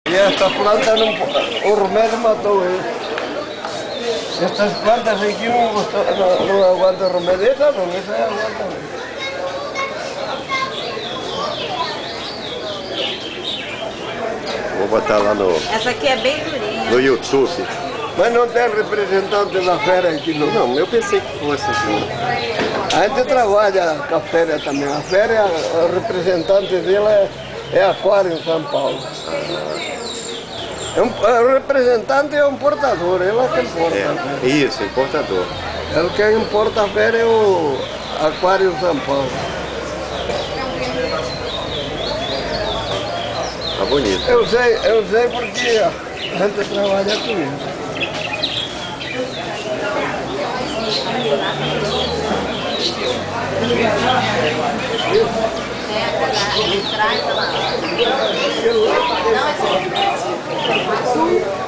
E esta planta, o remédio matou ele. Estas plantas aqui não aguentam o remédio. Essa não, essa aguenta. Vou botar lá no... Essa aqui é bem durinha. No YouTube. Mas não tem representante da feira aqui, não? Não, eu pensei que fosse aqui. A gente trabalha com a feira também. A feira, o representante dela é Aquário em São Paulo. O representante é um importador, ele é que importa. Isso, importador. O que importa a feira é o Aquário em São Paulo. Tá bonito. Eu sei porque a gente trabalha com isso. Traz ela. Não, é só.